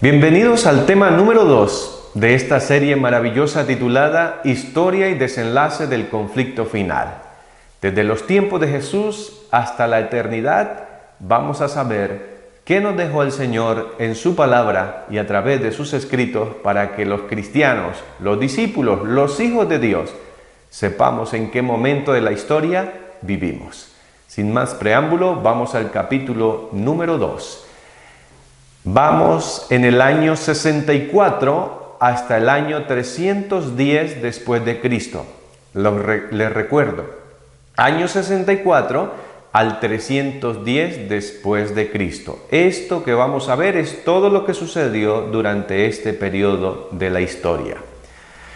Bienvenidos al tema número 2 de esta serie maravillosa titulada Historia y desenlace del conflicto final. Desde los tiempos de Jesús hasta la eternidad vamos a saber qué nos dejó el Señor en su palabra y a través de sus escritos para que los cristianos, los discípulos, los hijos de Dios, sepamos en qué momento de la historia vivimos. Sin más preámbulo, vamos al capítulo número 2. Vamos en el año 64 hasta el año 310 después de Cristo. Les recuerdo, año 64 al 310 después de Cristo. Esto que vamos a ver es todo lo que sucedió durante este periodo de la historia.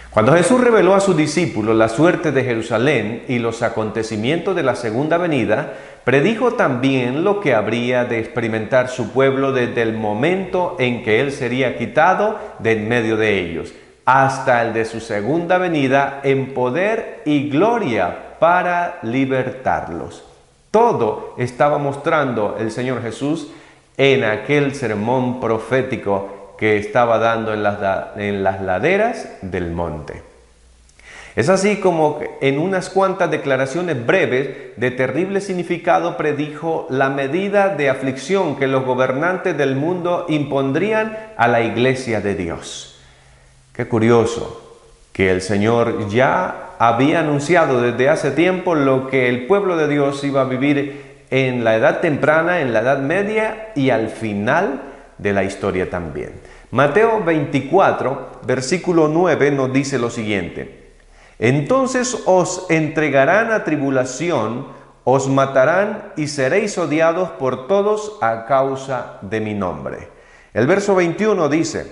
Cuando Jesús reveló a sus discípulos la suerte de Jerusalén y los acontecimientos de la segunda venida, predijo también lo que habría de experimentar su pueblo desde el momento en que Él sería quitado de en medio de ellos, hasta el de su segunda venida en poder y gloria para libertarlos. Todo estaba mostrando el Señor Jesús en aquel sermón profético que estaba dando en las laderas del monte. Es así como en unas cuantas declaraciones breves de terrible significado predijo la medida de aflicción que los gobernantes del mundo impondrían a la iglesia de Dios. Qué curioso que el Señor ya había anunciado desde hace tiempo lo que el pueblo de Dios iba a vivir en la edad temprana, en la edad media y al final de la historia también. Mateo 24, versículo 9 nos dice lo siguiente: entonces os entregarán a tribulación, os matarán y seréis odiados por todos a causa de mi nombre. El verso 21 dice: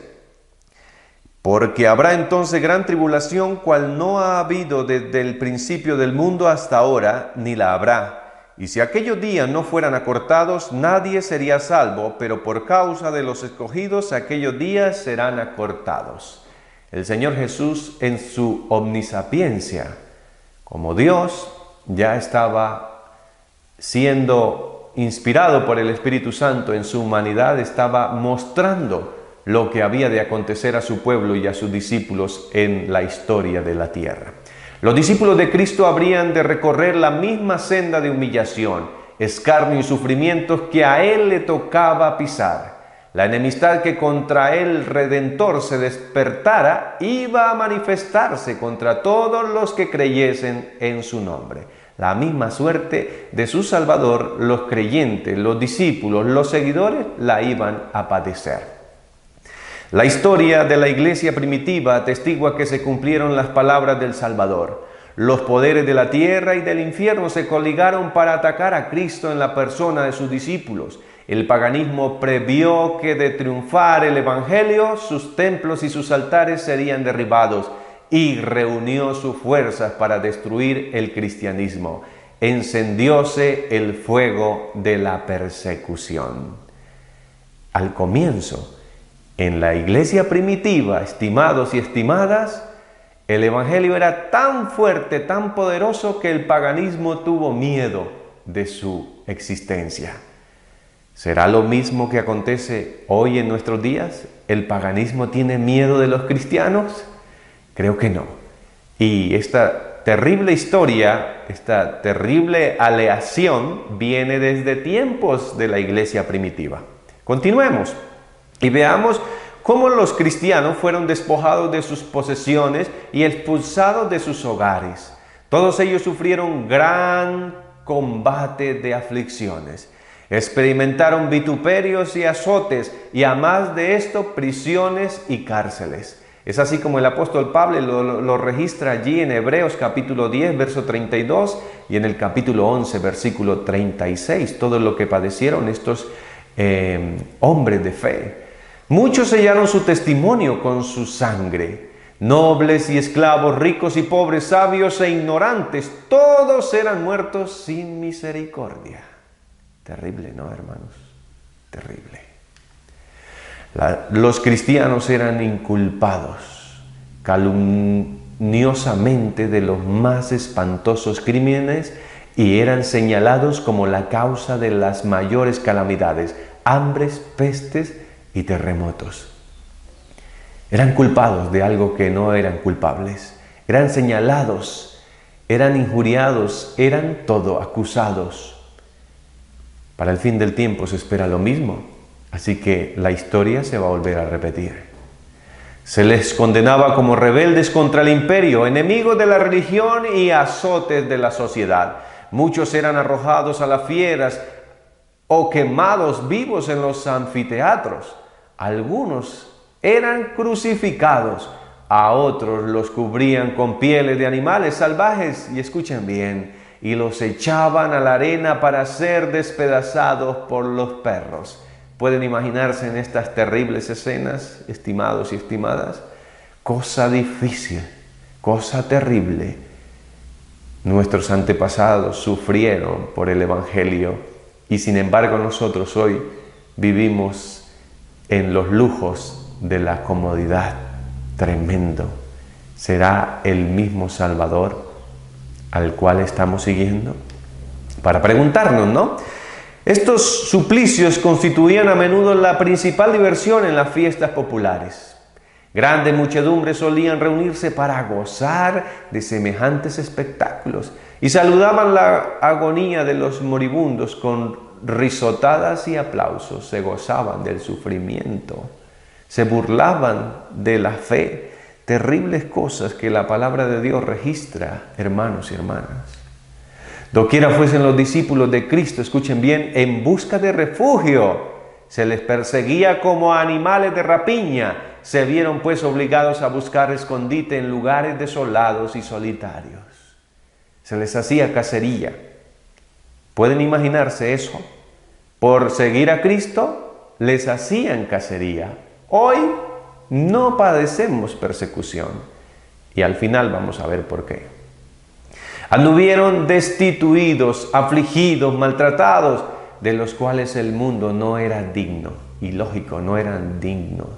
porque habrá entonces gran tribulación, cual no ha habido desde el principio del mundo hasta ahora, ni la habrá. Y si aquellos días no fueran acortados, nadie sería salvo, pero por causa de los escogidos, aquellos días serán acortados. El Señor Jesús, en su omnisapiencia, como Dios, ya estaba siendo inspirado por el Espíritu Santo en su humanidad, estaba mostrando lo que había de acontecer a su pueblo y a sus discípulos en la historia de la tierra. Los discípulos de Cristo habrían de recorrer la misma senda de humillación, escarnio y sufrimientos que a Él le tocaba pisar. La enemistad que contra el Redentor se despertara iba a manifestarse contra todos los que creyesen en su nombre. La misma suerte de su Salvador, los creyentes, los discípulos, los seguidores, la iban a padecer. La historia de la iglesia primitiva atestigua que se cumplieron las palabras del Salvador. Los poderes de la tierra y del infierno se coligaron para atacar a Cristo en la persona de sus discípulos. El paganismo previó que de triunfar el Evangelio, sus templos y sus altares serían derribados y reunió sus fuerzas para destruir el cristianismo. Encendióse el fuego de la persecución. Al comienzo, en la iglesia primitiva, estimados y estimadas, el Evangelio era tan fuerte, tan poderoso que el paganismo tuvo miedo de su existencia. ¿Será lo mismo que acontece hoy en nuestros días? ¿El paganismo tiene miedo de los cristianos? Creo que no. Y esta terrible historia, esta terrible aleación viene desde tiempos de la iglesia primitiva. Continuemos. Y veamos cómo los cristianos fueron despojados de sus posesiones y expulsados de sus hogares. Todos ellos sufrieron gran combate de aflicciones. Experimentaron vituperios y azotes y a más de esto prisiones y cárceles. Es así como el apóstol Pablo lo registra allí en Hebreos capítulo 10, verso 32 y en el capítulo 11, versículo 36. Todo lo que padecieron estos hombres de fe. Muchos sellaron su testimonio con su sangre. Nobles y esclavos, ricos y pobres, sabios e ignorantes, todos eran muertos sin misericordia. Terrible, ¿no, hermanos? Terrible. Los cristianos eran inculpados calumniosamente de los más espantosos crímenes y eran señalados como la causa de las mayores calamidades, hambres, pestes y terremotos. Eran culpados de algo que no eran culpables. Eran señalados, eran injuriados, eran todo acusados. Para el fin del tiempo se espera lo mismo, así que la historia se va a volver a repetir. Se les condenaba como rebeldes contra el imperio, enemigos de la religión y azotes de la sociedad. Muchos eran arrojados a las fieras o quemados vivos en los anfiteatros. Algunos eran crucificados, a otros los cubrían con pieles de animales salvajes, y escuchen bien, y los echaban a la arena para ser despedazados por los perros. ¿Pueden imaginarse en estas terribles escenas, estimados y estimadas? Cosa difícil, cosa terrible. Nuestros antepasados sufrieron por el Evangelio y sin embargo nosotros hoy vivimos en los lujos de la comodidad. Tremendo. ¿Será el mismo Salvador al cual estamos siguiendo? Para preguntarnos, ¿no? Estos suplicios constituían a menudo la principal diversión en las fiestas populares. Grandes muchedumbres solían reunirse para gozar de semejantes espectáculos y saludaban la agonía de los moribundos con risotadas y aplausos. Se gozaban del sufrimiento, se burlaban de la fe. Terribles cosas que la palabra de Dios registra, hermanos y hermanas. Doquiera fuesen los discípulos de Cristo, escuchen bien, en busca de refugio, se les perseguía como a animales de rapiña. Se vieron pues obligados a buscar escondite en lugares desolados y solitarios. Se les hacía cacería. ¿Pueden imaginarse eso? Por seguir a Cristo, les hacían cacería. Hoy no padecemos persecución. Y al final vamos a ver por qué. Anduvieron destituidos, afligidos, maltratados, de los cuales el mundo no era digno. Y lógico, no eran dignos.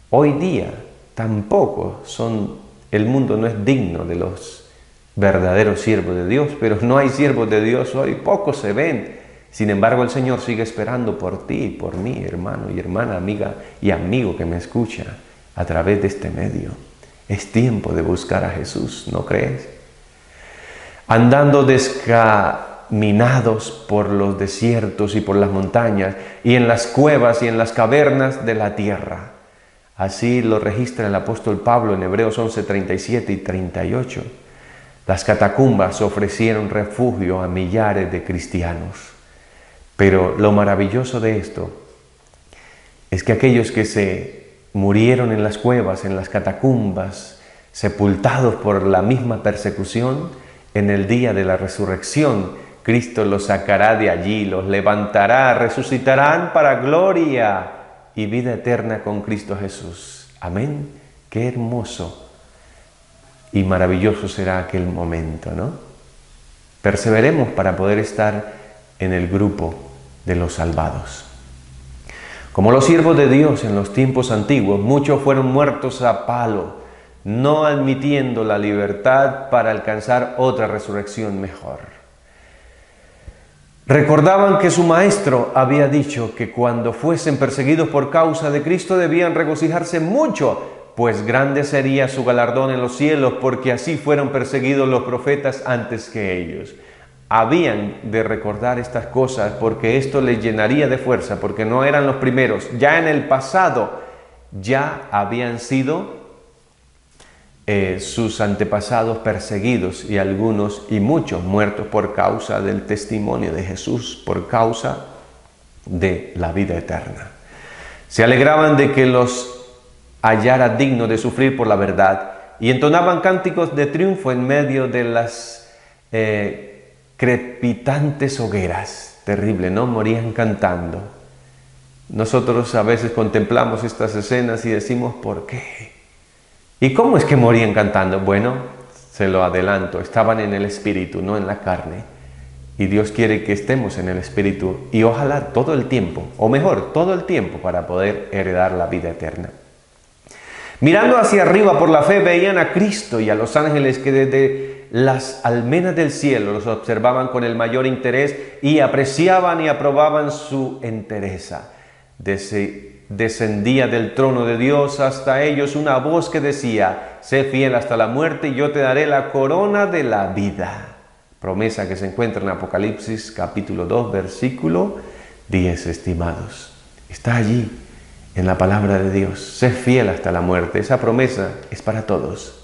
Hoy día tampoco el mundo no es digno de los verdaderos siervos de Dios, pero no hay siervos de Dios hoy, pocos se ven. Sin embargo, el Señor sigue esperando por ti y por mí, hermano y hermana, amiga y amigo que me escucha a través de este medio. Es tiempo de buscar a Jesús, ¿no crees? Andando descaminados por los desiertos y por las montañas, y en las cuevas y en las cavernas de la tierra. Así lo registra el apóstol Pablo en Hebreos 11, 37 y 38. Las catacumbas ofrecieron refugio a millares de cristianos. Pero lo maravilloso de esto es que aquellos que se murieron en las cuevas, en las catacumbas, sepultados por la misma persecución, en el día de la resurrección, Cristo los sacará de allí, los levantará, resucitarán para gloria y vida eterna con Cristo Jesús. Amén. Qué hermoso y maravilloso será aquel momento, ¿no? Perseveremos para poder estar en el grupo de los salvados. Como los siervos de Dios en los tiempos antiguos, muchos fueron muertos a palo, no admitiendo la libertad para alcanzar otra resurrección mejor. Recordaban que su maestro había dicho que cuando fuesen perseguidos por causa de Cristo debían regocijarse mucho, pues grande sería su galardón en los cielos, porque así fueron perseguidos los profetas antes que ellos. Habían de recordar estas cosas porque esto les llenaría de fuerza, porque no eran los primeros. Ya en el pasado ya habían sido sus antepasados perseguidos y algunos y muchos muertos por causa del testimonio de Jesús, por causa de la vida eterna. Se alegraban de que los hallara dignos de sufrir por la verdad y entonaban cánticos de triunfo en medio de las crepitantes hogueras. Terrible, ¿no? Morían cantando. Nosotros a veces contemplamos estas escenas y decimos, ¿por qué? ¿Y cómo es que morían cantando? Bueno, se lo adelanto, estaban en el Espíritu, no en la carne. Y Dios quiere que estemos en el Espíritu y ojalá todo el tiempo, o mejor, todo el tiempo para poder heredar la vida eterna. Mirando hacia arriba por la fe veían a Cristo y a los ángeles que desde las almenas del cielo los observaban con el mayor interés y apreciaban y aprobaban su entereza. descendía del trono de Dios hasta ellos una voz que decía: sé fiel hasta la muerte y yo te daré la corona de la vida. Promesa que se encuentra en Apocalipsis capítulo 2, versículo 10, estimados. Está allí en la palabra de Dios. Sé fiel hasta la muerte. Esa promesa es para todos.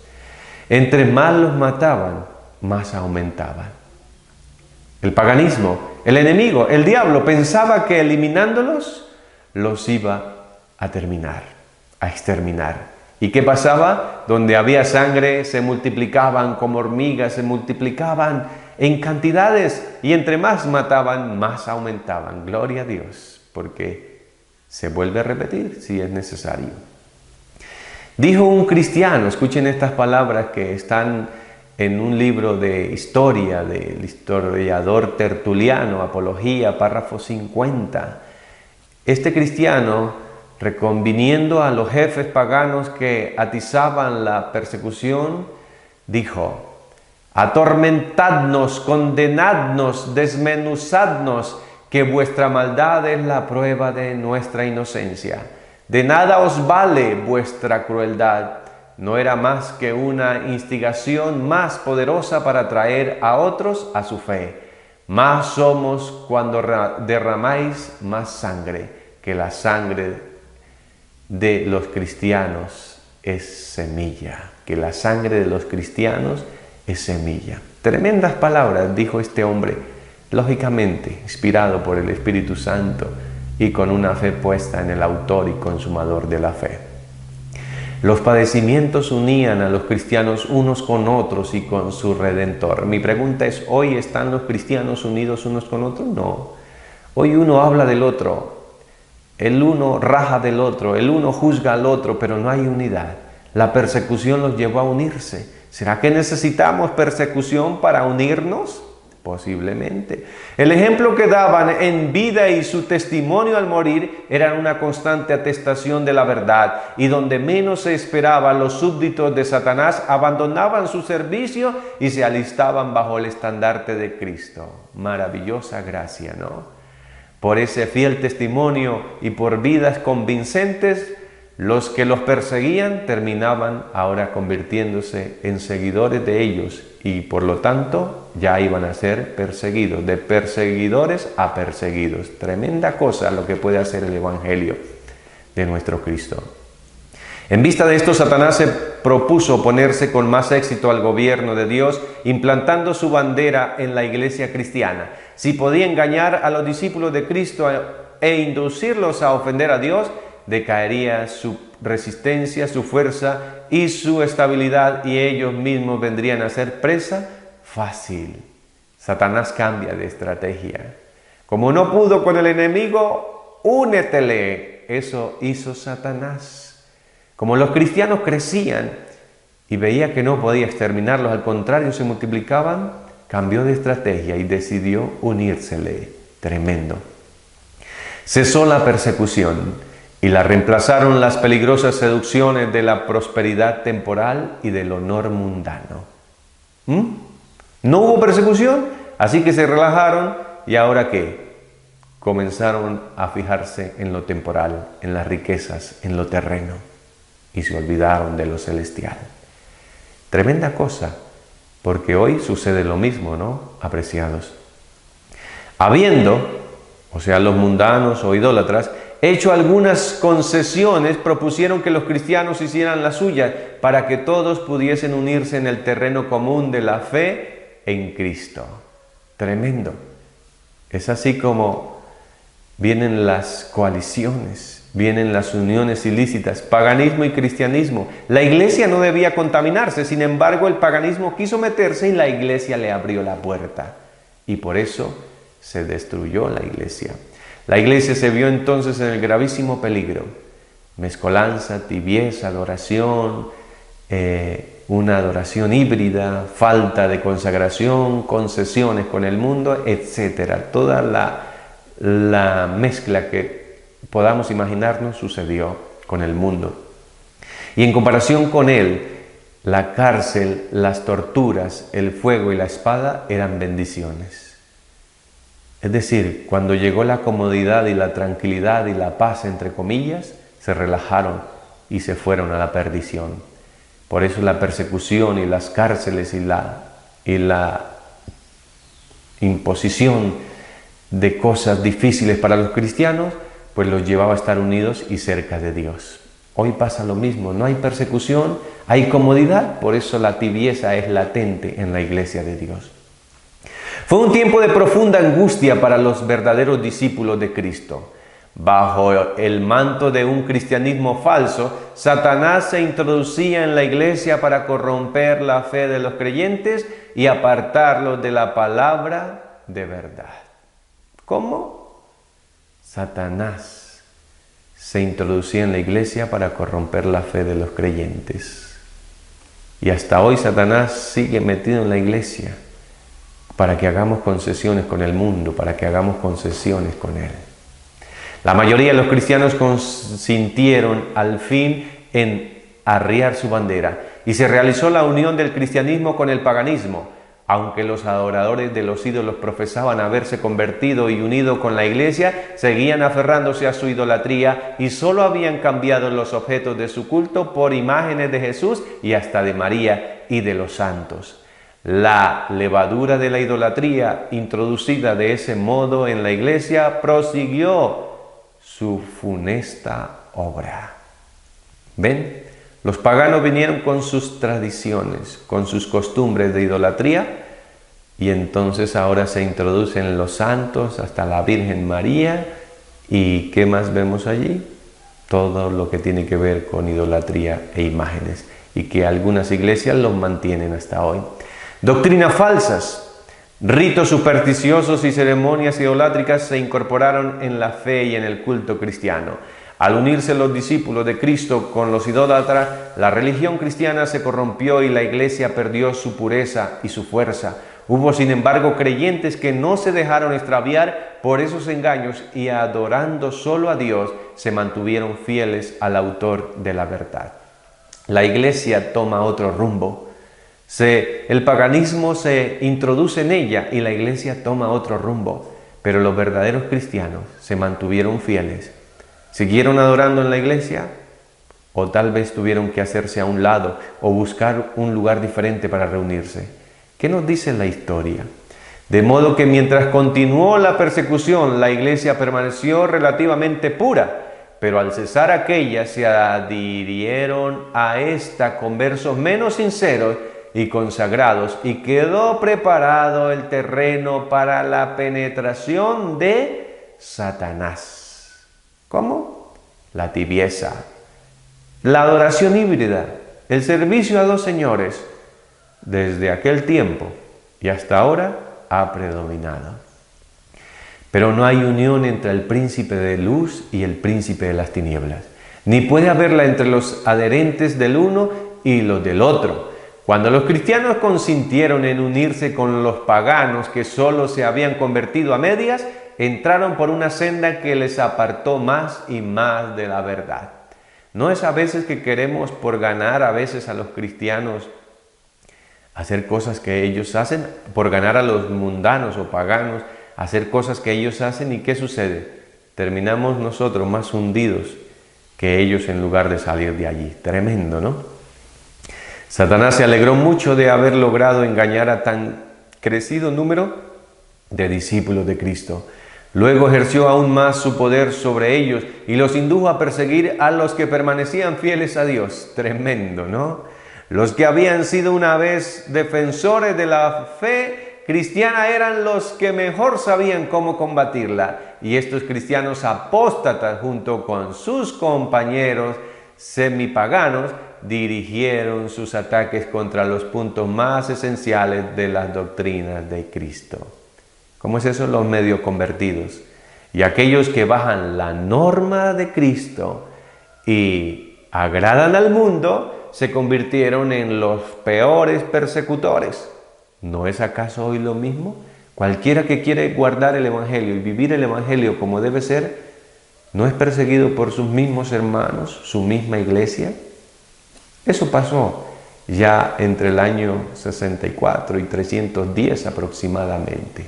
Entre más los mataban, más aumentaban. El paganismo, el enemigo, el diablo pensaba que eliminándolos los iba a terminar, a exterminar. ¿Y qué pasaba? Donde había sangre se multiplicaban como hormigas, se multiplicaban en cantidades, y entre más mataban, más aumentaban. Gloria a Dios, porque se vuelve a repetir si es necesario. Dijo un cristiano, escuchen estas palabras que están en un libro de historia del historiador Tertuliano, Apología, párrafo 50. Este cristiano, reconviniendo a los jefes paganos que atizaban la persecución, dijo: atormentadnos, condenadnos, desmenuzadnos, que vuestra maldad es la prueba de nuestra inocencia. De nada os vale vuestra crueldad. No era más que una instigación más poderosa para atraer a otros a su fe. Más somos cuando derramáis más sangre, que la sangre de los cristianos es semilla. Que la sangre de los cristianos es semilla. Tremendas palabras dijo este hombre, lógicamente inspirado por el Espíritu Santo y con una fe puesta en el autor y consumador de la fe. Los padecimientos unían a los cristianos unos con otros y con su Redentor. Mi pregunta es, ¿hoy están los cristianos unidos unos con otros? No. Hoy uno habla del otro, el uno raja del otro, el uno juzga al otro, pero no hay unidad. La persecución los llevó a unirse. ¿Será que necesitamos persecución para unirnos? Posiblemente. El ejemplo que daban en vida y su testimonio al morir eran una constante atestación de la verdad, y donde menos se esperaba, los súbditos de Satanás abandonaban su servicio y se alistaban bajo el estandarte de Cristo. Maravillosa gracia, ¿no? Por ese fiel testimonio y por vidas convincentes, los que los perseguían terminaban ahora convirtiéndose en seguidores de ellos, y por lo tanto ya iban a ser perseguidos, de perseguidores a perseguidos. Tremenda cosa lo que puede hacer el Evangelio de nuestro Cristo. En vista de esto, Satanás se propuso oponerse con más éxito al gobierno de Dios, implantando su bandera en la iglesia cristiana. Si podía engañar a los discípulos de Cristo e inducirlos a ofender a Dios, decaería su resistencia, su fuerza y su estabilidad, y ellos mismos vendrían a ser presa fácil. Satanás cambia de estrategia. Como no pudo con el enemigo, únetele. Eso hizo Satanás. Como los cristianos crecían y veía que no podía exterminarlos, al contrario, se multiplicaban, cambió de estrategia y decidió unírsele. Tremendo. Cesó la persecución y la reemplazaron las peligrosas seducciones de la prosperidad temporal y del honor mundano. No hubo persecución, así que se relajaron, y ahora ¿qué? Comenzaron a fijarse en lo temporal, en las riquezas, en lo terreno, y se olvidaron de lo celestial. Tremenda cosa, porque hoy sucede lo mismo, ¿no, apreciados? Habiendo, o sea, los mundanos o idólatras, hecho algunas concesiones, propusieron que los cristianos hicieran la suya para que todos pudiesen unirse en el terreno común de la fe en Cristo. Tremendo. Es así como vienen las coaliciones, vienen las uniones ilícitas, paganismo y cristianismo. La iglesia no debía contaminarse, sin embargo el paganismo quiso meterse y la iglesia le abrió la puerta. Y por eso se destruyó la iglesia. La iglesia se vio entonces en el gravísimo peligro. Mezcolanza, tibieza, adoración, una adoración híbrida, falta de consagración, concesiones con el mundo, etc. Toda la mezcla que podamos imaginarnos sucedió con el mundo. Y en comparación con él, la cárcel, las torturas, el fuego y la espada eran bendiciones. Es decir, cuando llegó la comodidad y la tranquilidad y la paz, entre comillas, se relajaron y se fueron a la perdición. Por eso la persecución y las cárceles y la imposición de cosas difíciles para los cristianos, pues los llevaba a estar unidos y cerca de Dios. Hoy pasa lo mismo, no hay persecución, hay comodidad, por eso la tibieza es latente en la iglesia de Dios. Fue un tiempo de profunda angustia para los verdaderos discípulos de Cristo. Bajo el manto de un cristianismo falso, Satanás se introducía en la iglesia para corromper la fe de los creyentes y apartarlos de la palabra de verdad. ¿Cómo? Satanás se introducía en la iglesia para corromper la fe de los creyentes. Y hasta hoy Satanás sigue metido en la iglesia para que hagamos concesiones con el mundo, para que hagamos concesiones con él. La mayoría de los cristianos consintieron al fin en arriar su bandera y se realizó la unión del cristianismo con el paganismo. Aunque los adoradores de los ídolos profesaban haberse convertido y unido con la iglesia, seguían aferrándose a su idolatría y solo habían cambiado los objetos de su culto por imágenes de Jesús y hasta de María y de los santos. La levadura de la idolatría introducida de ese modo en la iglesia prosiguió su funesta obra. ¿Ven? Los paganos vinieron con sus tradiciones, con sus costumbres de idolatría, y entonces ahora se introducen los santos hasta la Virgen María. ¿Y qué más vemos allí? Todo lo que tiene que ver con idolatría e imágenes, y que algunas iglesias los mantienen hasta hoy. Doctrinas falsas, ritos supersticiosos y ceremonias idolátricas se incorporaron en la fe y en el culto cristiano. Al unirse los discípulos de Cristo con los idólatras, la religión cristiana se corrompió y la iglesia perdió su pureza y su fuerza. Hubo, sin embargo, creyentes que no se dejaron extraviar por esos engaños y, adorando solo a Dios, se mantuvieron fieles al autor de la verdad. La iglesia toma otro rumbo. El paganismo se introduce en ella y la iglesia toma otro rumbo. Pero los verdaderos cristianos se mantuvieron fieles. ¿Siguieron adorando en la iglesia? ¿O tal vez tuvieron que hacerse a un lado o buscar un lugar diferente para reunirse? ¿Qué nos dice la historia? De modo que mientras continuó la persecución, la iglesia permaneció relativamente pura, pero al cesar aquella se adhirieron a esta conversos menos sinceros y consagrados, y quedó preparado el terreno para la penetración de Satanás. ¿Cómo? La tibieza, la adoración híbrida, el servicio a dos señores, desde aquel tiempo y hasta ahora ha predominado. Pero no hay unión entre el príncipe de luz y el príncipe de las tinieblas, ni puede haberla entre los adherentes del uno y los del otro. Cuando los cristianos consintieron en unirse con los paganos que solo se habían convertido a medias, entraron por una senda que les apartó más y más de la verdad. ¿No es a veces que queremos por ganar a veces a los cristianos hacer cosas que ellos hacen? Por ganar a los mundanos o paganos, hacer cosas que ellos hacen, ¿y qué sucede? Terminamos nosotros más hundidos que ellos en lugar de salir de allí. Tremendo, ¿no? Satanás se alegró mucho de haber logrado engañar a tan crecido número de discípulos de Cristo. Luego ejerció aún más su poder sobre ellos y los indujo a perseguir a los que permanecían fieles a Dios. Tremendo, ¿no? Los que habían sido una vez defensores de la fe cristiana eran los que mejor sabían cómo combatirla. Y estos cristianos apóstatas, junto con sus compañeros semipaganos, dirigieron sus ataques contra los puntos más esenciales de las doctrinas de Cristo. ¿Cómo es eso? Los medio convertidos y aquellos que bajan la norma de Cristo y agradan al mundo, se convirtieron en los peores persecutores. ¿No es acaso hoy lo mismo? Cualquiera que quiere guardar el Evangelio y vivir el Evangelio como debe ser, ¿no es perseguido por sus mismos hermanos, su misma iglesia? Eso pasó ya entre el año 64 y 310 aproximadamente.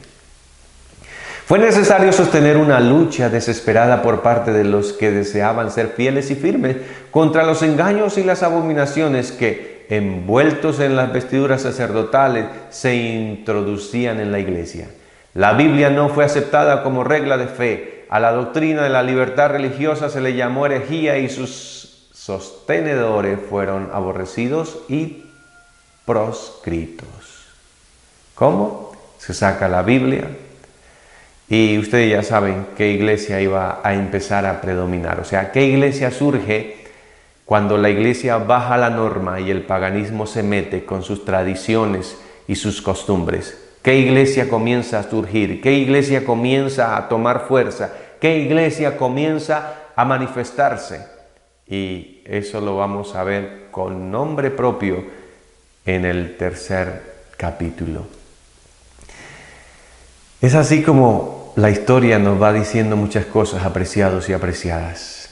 Fue necesario sostener una lucha desesperada por parte de los que deseaban ser fieles y firmes contra los engaños y las abominaciones que, envueltos en las vestiduras sacerdotales, se introducían en la iglesia. La Biblia no fue aceptada como regla de fe. A la doctrina de la libertad religiosa se le llamó herejía y sus sostenedores fueron aborrecidos y proscritos. ¿Cómo? Se saca la Biblia y ustedes ya saben qué iglesia iba a empezar a predominar. O sea, qué iglesia surge cuando la iglesia baja la norma y el paganismo se mete con sus tradiciones y sus costumbres. ¿Qué iglesia comienza a surgir? ¿Qué iglesia comienza a tomar fuerza? ¿Qué iglesia comienza a manifestarse? Y eso lo vamos a ver con nombre propio en el tercer capítulo. Es así como la historia nos va diciendo muchas cosas, apreciados y apreciadas.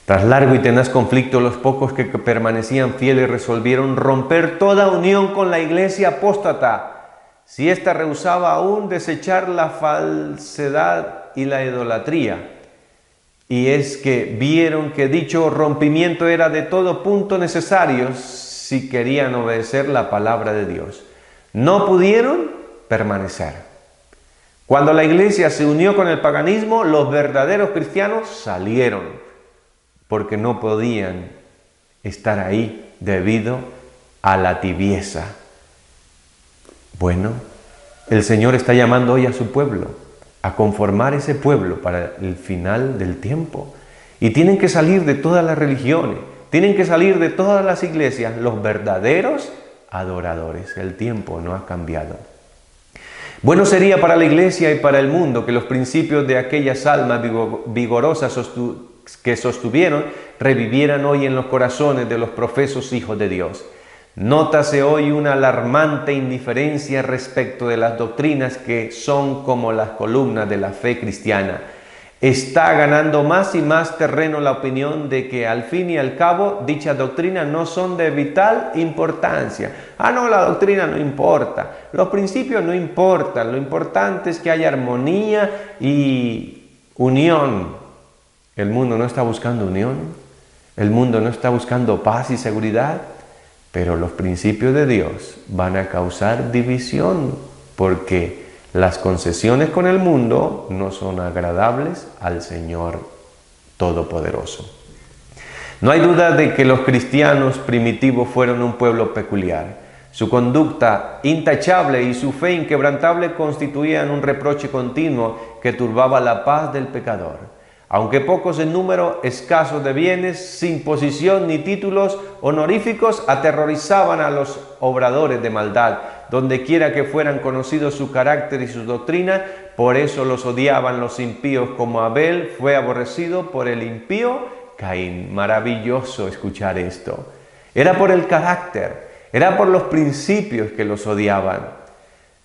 Tras largo y tenaz conflicto, los pocos que permanecían fieles resolvieron romper toda unión con la iglesia apóstata, si ésta rehusaba aún desechar la falsedad y la idolatría. Y es que vieron que dicho rompimiento era de todo punto necesario si querían obedecer la palabra de Dios. No pudieron permanecer. Cuando la iglesia se unió con el paganismo, los verdaderos cristianos salieron, porque no podían estar ahí debido a la tibieza. Bueno, el Señor está llamando hoy a su pueblo, a conformar ese pueblo para el final del tiempo. Y tienen que salir de todas las religiones, tienen que salir de todas las iglesias, los verdaderos adoradores. El tiempo no ha cambiado. Bueno sería para la iglesia y para el mundo que los principios de aquellas almas vigorosas que sostuvieron revivieran hoy en los corazones de los profesos hijos de Dios. Nótase hoy una alarmante indiferencia respecto de las doctrinas que son como las columnas de la fe cristiana. Está ganando más y más terreno la opinión de que al fin y al cabo dichas doctrinas no son de vital importancia. No, la doctrina no importa, los principios no importan, lo importante es que haya armonía y unión. El mundo no está buscando unión, el mundo no está buscando paz y seguridad. Pero los principios de Dios van a causar división porque las concesiones con el mundo no son agradables al Señor Todopoderoso. No hay duda de que los cristianos primitivos fueron un pueblo peculiar. Su conducta intachable y su fe inquebrantable constituían un reproche continuo que turbaba la paz del pecador. Aunque pocos en número, escasos de bienes, sin posición ni títulos honoríficos, aterrorizaban a los obradores de maldad. Donde quiera que fueran conocidos su carácter y su doctrina, por eso los odiaban los impíos, como Abel fue aborrecido por el impío Caín. Maravilloso escuchar esto. Era por el carácter, era por los principios que los odiaban.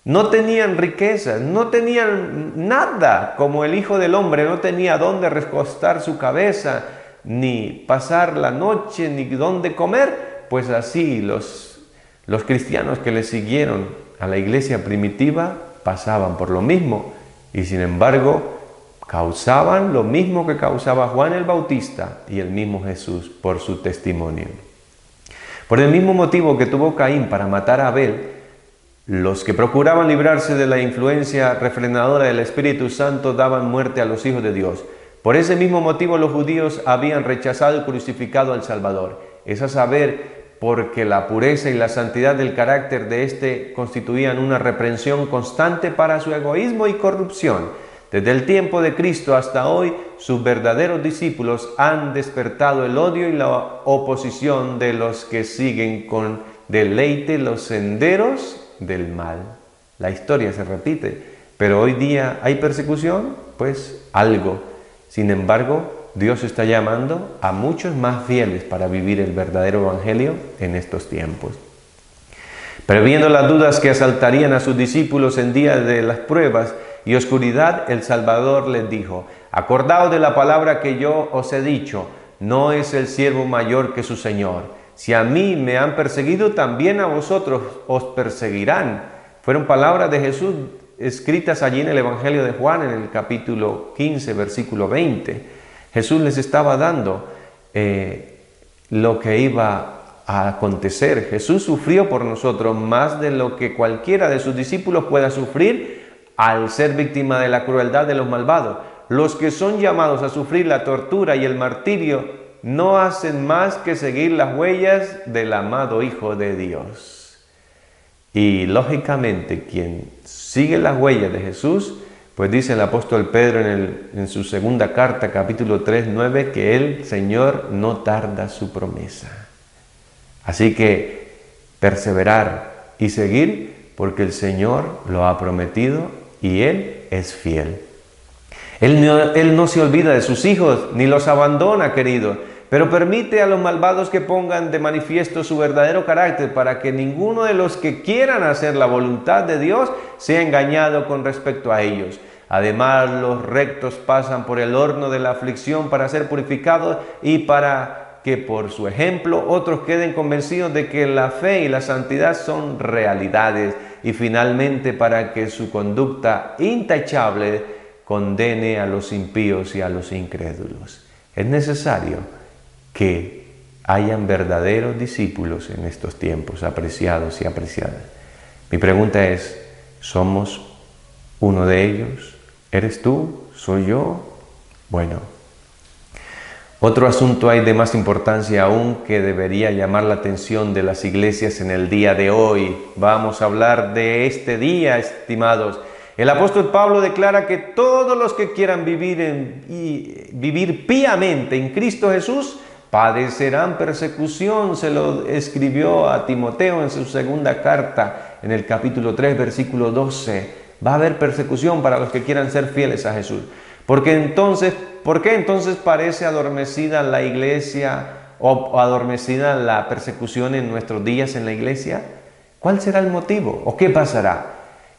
No tenían riquezas, no tenían nada, como el Hijo del Hombre no tenía dónde recostar su cabeza, ni pasar la noche, ni dónde comer. Pues así los cristianos que le siguieron a la iglesia primitiva pasaban por lo mismo y sin embargo causaban lo mismo que causaba Juan el Bautista y el mismo Jesús por su testimonio. Por el mismo motivo que tuvo Caín para matar a Abel, los que procuraban librarse de la influencia refrenadora del Espíritu Santo daban muerte a los hijos de Dios. Por ese mismo motivo los judíos habían rechazado y crucificado al Salvador. Es a saber, porque la pureza y la santidad del carácter de éste constituían una reprensión constante para su egoísmo y corrupción. Desde el tiempo de Cristo hasta hoy, sus verdaderos discípulos han despertado el odio y la oposición de los que siguen con deleite los senderos del mal. La historia se repite, pero hoy día hay persecución, pues algo. Sin embargo, Dios está llamando a muchos más fieles para vivir el verdadero evangelio en estos tiempos. Previendo las dudas que asaltarían a sus discípulos en días de las pruebas y oscuridad, el Salvador les dijo: acordaos de la palabra que yo os he dicho, no es el siervo mayor que su Señor. Si a mí me han perseguido, también a vosotros os perseguirán. Fueron palabras de Jesús escritas allí en el Evangelio de Juan, en el capítulo 15, versículo 20. Jesús les estaba dando lo que iba a acontecer. Jesús sufrió por nosotros más de lo que cualquiera de sus discípulos pueda sufrir al ser víctima de la crueldad de los malvados. Los que son llamados a sufrir la tortura y el martirio no hacen más que seguir las huellas del amado Hijo de Dios. Y lógicamente quien sigue las huellas de Jesús, pues dice el apóstol Pedro en su segunda carta, capítulo 3, 9, que el Señor no tarda su promesa. Así que perseverar y seguir porque el Señor lo ha prometido y Él es fiel. Él no se olvida de sus hijos ni los abandona, querido, pero permite a los malvados que pongan de manifiesto su verdadero carácter para que ninguno de los que quieran hacer la voluntad de Dios sea engañado con respecto a ellos. Además, los rectos pasan por el horno de la aflicción para ser purificados y para que por su ejemplo otros queden convencidos de que la fe y la santidad son realidades y finalmente para que su conducta intachable condene a los impíos y a los incrédulos. Es necesario que hayan verdaderos discípulos en estos tiempos, apreciados y apreciadas. Mi pregunta es, ¿somos uno de ellos? ¿Eres tú? ¿Soy yo? Bueno, otro asunto hay de más importancia aún que debería llamar la atención de las iglesias en el día de hoy. Vamos a hablar de este día, estimados. El apóstol Pablo declara que todos los que quieran vivir piamente en Cristo Jesús padecerán persecución. Se lo escribió a Timoteo en su segunda carta, en el capítulo 3, versículo 12. Va a haber persecución para los que quieran ser fieles a Jesús. ¿Por qué entonces parece adormecida la iglesia o adormecida la persecución en nuestros días en la iglesia? ¿Cuál será el motivo o qué pasará?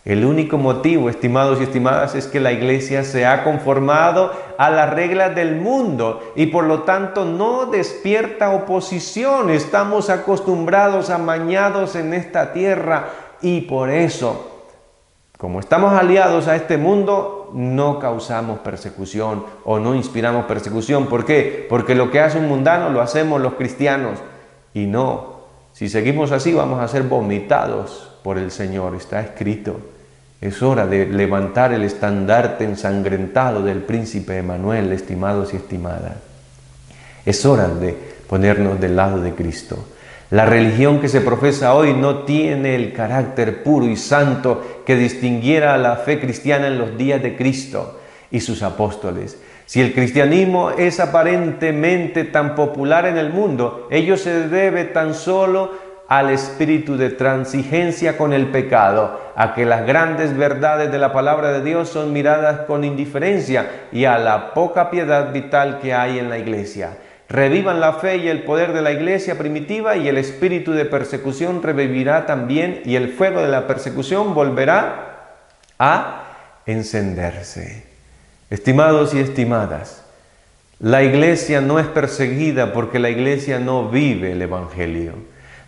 El único motivo, estimados y estimadas, es que la iglesia se ha conformado a las reglas del mundo y por lo tanto no despierta oposición. Estamos acostumbrados, amañados en esta tierra y por eso, como estamos aliados a este mundo, no causamos persecución o no inspiramos persecución. ¿Por qué? Porque lo que hace un mundano lo hacemos los cristianos y no. Si seguimos así vamos a ser vomitados por el Señor, está escrito. Es hora de levantar el estandarte ensangrentado del príncipe Emanuel, estimados y estimadas. Es hora de ponernos del lado de Cristo. La religión que se profesa hoy no tiene el carácter puro y santo que distinguiera a la fe cristiana en los días de Cristo y sus apóstoles. Si el cristianismo es aparentemente tan popular en el mundo, ello se debe tan solo al espíritu de transigencia con el pecado, a que las grandes verdades de la palabra de Dios son miradas con indiferencia y a la poca piedad vital que hay en la iglesia. Revivan la fe y el poder de la iglesia primitiva y el espíritu de persecución revivirá también y el fuego de la persecución volverá a encenderse. Estimados y estimadas, la iglesia no es perseguida porque la iglesia no vive el evangelio.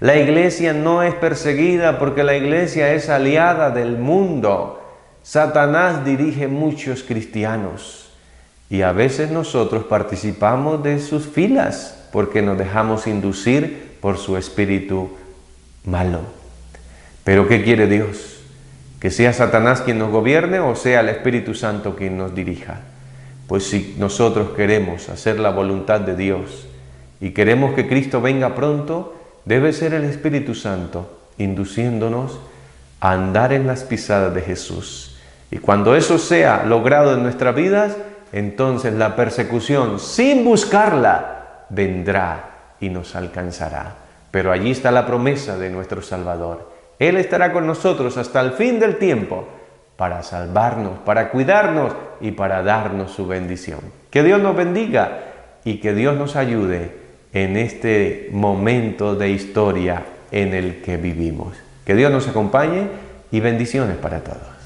La iglesia no es perseguida porque la iglesia es aliada del mundo. Satanás dirige muchos cristianos y a veces nosotros participamos de sus filas porque nos dejamos inducir por su espíritu malo. ¿Pero qué quiere Dios? ¿Que sea Satanás quien nos gobierne o sea el Espíritu Santo quien nos dirija? Pues si nosotros queremos hacer la voluntad de Dios y queremos que Cristo venga pronto, debe ser el Espíritu Santo induciéndonos a andar en las pisadas de Jesús. Y cuando eso sea logrado en nuestras vidas, entonces la persecución, sin buscarla, vendrá y nos alcanzará. Pero allí está la promesa de nuestro Salvador. Él estará con nosotros hasta el fin del tiempo para salvarnos, para cuidarnos y para darnos su bendición. Que Dios nos bendiga y que Dios nos ayude en este momento de historia en el que vivimos. Que Dios nos acompañe y bendiciones para todos.